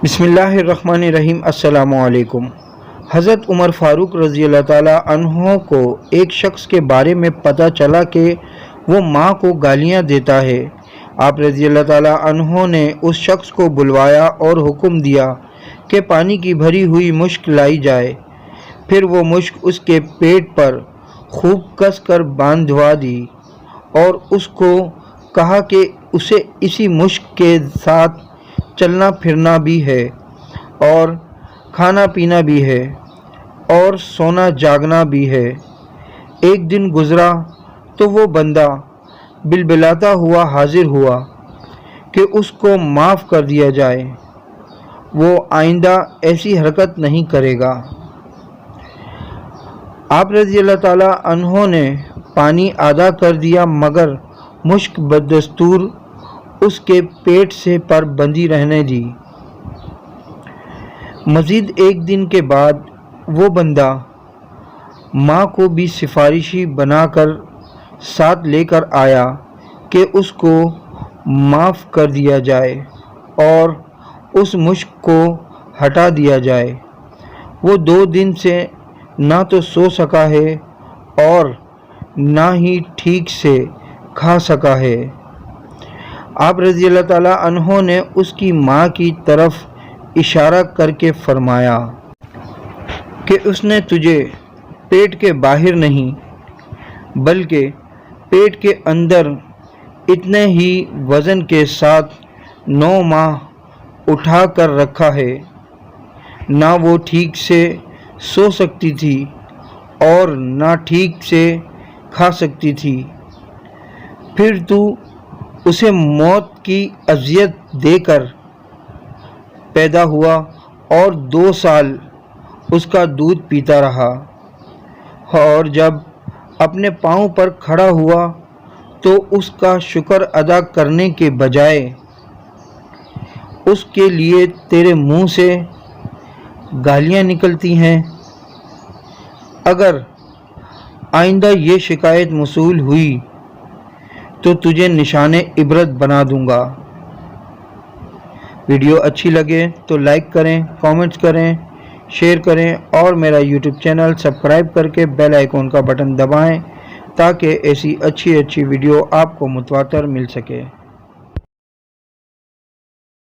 بسم اللہ الرحمن الرحیم۔ السلام علیکم۔ حضرت عمر فاروق رضی اللہ تعالیٰ عنہ کو ایک شخص کے بارے میں پتہ چلا کہ وہ ماں کو گالیاں دیتا ہے۔ آپ رضی اللہ تعالیٰ عنہ نے اس شخص کو بلوایا اور حکم دیا کہ پانی کی بھری ہوئی مشک لائی جائے۔ پھر وہ مشک اس کے پیٹ پر خوب کس کر باندھوا دی اور اس کو کہا کہ اسے اسی مشک کے ساتھ چلنا پھرنا بھی ہے اور کھانا پینا بھی ہے اور سونا جاگنا بھی ہے۔ ایک دن گزرا تو وہ بندہ بلبلاتا ہوا حاضر ہوا کہ اس کو معاف کر دیا جائے، وہ آئندہ ایسی حرکت نہیں کرے گا۔ آپ رضی اللہ تعالیٰ عنہ نے پانی آدھا کر دیا مگر مشک بدستور اس کے پیٹ سے پر بندھی رہنے دی۔ مزید ایک دن کے بعد وہ بندہ ماں کو بھی سفارشی بنا کر ساتھ لے کر آیا کہ اس کو معاف کر دیا جائے اور اس مشک کو ہٹا دیا جائے۔ وہ 2 دن سے نہ تو سو سکا ہے اور نہ ہی ٹھیک سے کھا سکا ہے۔ آپ رضی اللہ تعالیٰ عنہ نے اس کی ماں کی طرف اشارہ کر کے فرمایا کہ اس نے تجھے پیٹ کے باہر نہیں بلکہ پیٹ کے اندر اتنے ہی وزن کے ساتھ 9 ماہ اٹھا کر رکھا ہے۔ نہ وہ ٹھیک سے سو سکتی تھی اور نہ ٹھیک سے کھا سکتی تھی، پھر تو اسے موت کی اذیت دے کر پیدا ہوا اور 2 سال اس کا دودھ پیتا رہا، اور جب اپنے پاؤں پر کھڑا ہوا تو اس کا شکر ادا کرنے کے بجائے اس کے لیے تیرے منہ سے گالیاں نکلتی ہیں۔ اگر آئندہ یہ شکایت موصول ہوئی تو تجھے نشان عبرت بنا دوں گا۔ ویڈیو اچھی لگے تو لائک کریں، کامنٹس کریں، شیئر کریں اور میرا یوٹیوب چینل سبسکرائب کر کے بیل آئیکن کا بٹن دبائیں تاکہ ایسی اچھی ویڈیو آپ کو متواتر مل سکے۔